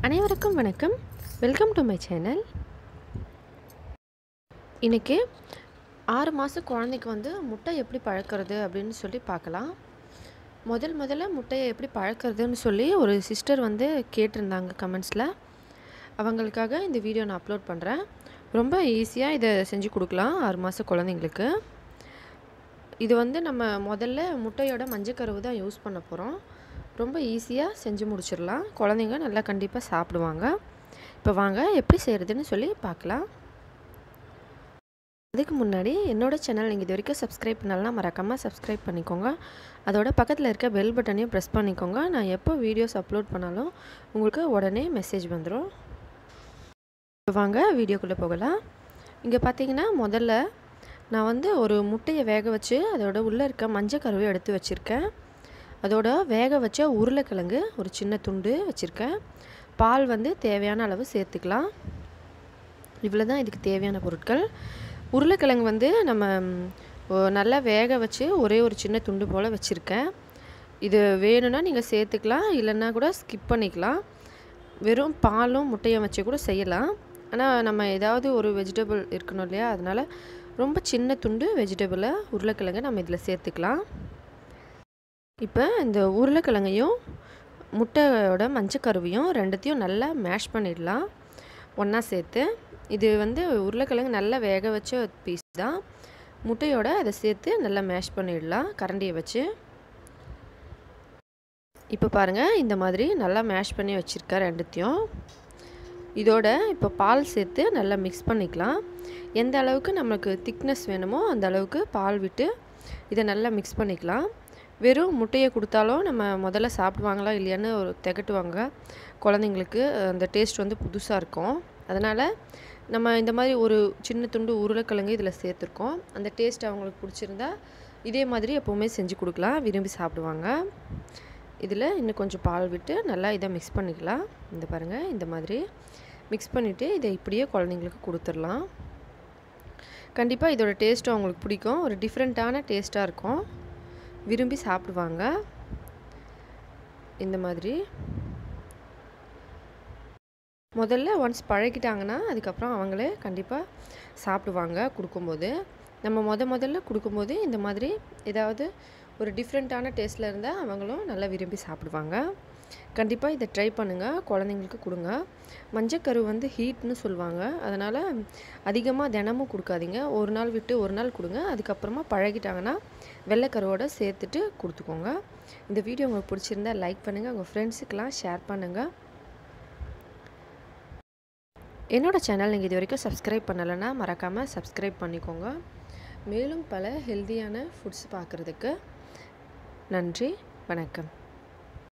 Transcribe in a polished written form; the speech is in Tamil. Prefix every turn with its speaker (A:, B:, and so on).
A: அனைவருக்கும் வணக்கம். Welcome to my channel. இன்றைக்கி 6 மாத குழந்தைக்கு முட்டை எப்படி பழக்கிறது அப்படின்னு சொல்லி பார்க்கலாம். முதல்ல முட்டையை எப்படி பழக்கிறதுன்னு சொல்லி ஒரு சிஸ்டர் கேட்டிருந்தாங்க கமெண்ட்ஸில். அவங்களுக்காக இந்த வீடியோ நான் அப்லோட் பண்ணுறேன். ரொம்ப ஈஸியாக இதை செஞ்சு கொடுக்கலாம் 6 மாத குழந்தைங்களுக்கு. இது நம்ம முதல்ல முட்டையோட மஞ்சக்கருவு தான் யூஸ் பண்ண போகிறோம். ரொம்ப ஈஸியாக செஞ்சு முடிச்சிடலாம். குழந்தைங்க நல்லா கண்டிப்பாக சாப்பிடுவாங்க. இப்போ வாங்க எப்படி செய்கிறதுன்னு சொல்லி பார்க்கலாம். அதுக்கு முன்னாடி என்னோடய சேனல் நீங்கள் இது வரைக்கும் சப்ஸ்கிரைப் பண்ணலாம், மறக்காமல் சப்ஸ்கிரைப் பண்ணிக்கோங்க. அதோட பக்கத்தில் இருக்க பெல் பட்டனையும் ப்ரெஸ் பண்ணிக்கோங்க. நான் எப்போ வீடியோஸ் அப்லோட் பண்ணாலும் உங்களுக்கு உடனே மெசேஜ் வந்துடும். இப்போ வாங்க வீடியோக்குள்ளே போகலாம். இங்கே பார்த்தீங்கன்னா முதல்ல நான் ஒரு முட்டையை வேக வச்சு அதோட உள்ளே இருக்க மஞ்சக்கருவை எடுத்து வச்சுருக்கேன். அதோட வேக வச்ச உருளைக்கிழங்கு ஒரு சின்ன துண்டு வச்சுருக்கேன். பால் தேவையான அளவு சேர்த்துக்கலாம். இவ்வளோ தான் இதுக்கு தேவையான பொருட்கள். உருளைக்கிழங்கு நம்ம நல்லா வேக வச்சு ஒரே ஒரு சின்ன துண்டு போல் வச்சுருக்கேன். இது வேணும்னா நீங்கள் சேர்த்துக்கலாம், இல்லைன்னா கூட ஸ்கிப் பண்ணிக்கலாம். வெறும் பாலும் முட்டையும் வச்சு கூட செய்யலாம். ஆனால் நம்ம ஏதாவது ஒரு வெஜிடபிள் இருக்கணும் இல்லையா, அதனால் ரொம்ப சின்ன துண்டு வெஜிடபிளை உருளைக்கிழங்கை நம்ம இதில் சேர்த்துக்கலாம். இப்போ இந்த உருளைக்கிழங்கையும் முட்டையோட மஞ்சக்கருவையும் ரெண்டுத்தையும் நல்லா மேஷ் பண்ணிடலாம் ஒன்றா சேர்த்து. இது உருளைக்கிழங்கு நல்லா வேக வச்ச பீஸ் தான். முட்டையோட அதை சேர்த்து நல்லா மேஷ் பண்ணிடலாம் கரண்டியை வச்சு. இப்போ பாருங்கள், இந்த மாதிரி நல்லா மேஷ் பண்ணி வச்சுருக்கேன் ரெண்டுத்தையும். இதோட இப்போ பால் சேர்த்து நல்லா மிக்ஸ் பண்ணிக்கலாம். எந்த அளவுக்கு நம்மளுக்கு திக்னஸ் வேணுமோ அந்த அளவுக்கு பால் விட்டு இதை நல்லா மிக்ஸ் பண்ணிக்கலாம். வெறும் முட்டையை கொடுத்தாலும் நம்ம முதல்ல சாப்பிடுவாங்களா இல்லையான்னு ஒரு திகட்டுவாங்க குழந்தைங்களுக்கு. அந்த டேஸ்ட் புதுசாக இருக்கும். அதனால் நம்ம இந்த மாதிரி ஒரு சின்ன துண்டு உருளைக்கிழங்கு இதில் சேர்த்துருக்கோம். அந்த டேஸ்ட் அவங்களுக்கு பிடிச்சிருந்தா இதே மாதிரி எப்போவுமே செஞ்சு கொடுக்கலாம், விரும்பி சாப்பிடுவாங்க. இதில் இன்னும் கொஞ்சம் பால் விட்டு நல்லா இதை மிக்ஸ் பண்ணிக்கலாம். இந்த பாருங்கள், இந்த மாதிரி மிக்ஸ் பண்ணிவிட்டு இதை இப்படியே குழந்தைங்களுக்கு கொடுத்துடலாம். கண்டிப்பாக இதோட டேஸ்ட்டும் அவங்களுக்கு பிடிக்கும். ஒரு டிஃப்ரெண்ட்டான டேஸ்ட்டாக இருக்கும், விரும்பி சாப்பிடுவாங்க. இந்த மாதிரி முதல்ல ஒன்ஸ் பழகிட்டாங்கன்னா அதுக்கப்புறம் அவங்களே கண்டிப்பாக சாப்பிடுவாங்க. கொடுக்கும்போது நம்ம முதல்ல கொடுக்கும்போது இந்த மாதிரி ஏதாவது ஒரு டிஃப்ரெண்ட்டான டேஸ்ட்டில் இருந்தால் அவங்களும் நல்லா விரும்பி சாப்பிடுவாங்க. கண்டிப்பாக இதை ட்ரை பண்ணுங்கள், குழந்தைங்களுக்கு கொடுங்க. மஞ்சக்கரு ஹீட்னு சொல்லுவாங்க, அதனால் அதிகமாக தினமும் கொடுக்காதீங்க. ஒரு நாள் விட்டு ஒரு நாள் கொடுங்க. அதுக்கப்புறமா பழகிட்டாங்கன்னா வெள்ளைக்கருவோடு சேர்த்துட்டு கொடுத்துக்கோங்க. இந்த வீடியோ உங்களுக்கு பிடிச்சிருந்தா லைக் பண்ணுங்கள், உங்கள் ஃப்ரெண்ட்ஸுக்கெலாம் ஷேர் பண்ணுங்கள். என்னோடய சேனல் நீங்கள் இது வரைக்கும் சப்ஸ்கிரைப் பண்ணலைன்னா மறக்காமல் சப்ஸ்கிரைப் பண்ணிக்கோங்க. மேலும் பல ஹெல்தியான ஃபுட்ஸ் பார்க்குறதுக்கு. நன்றி, வணக்கம்.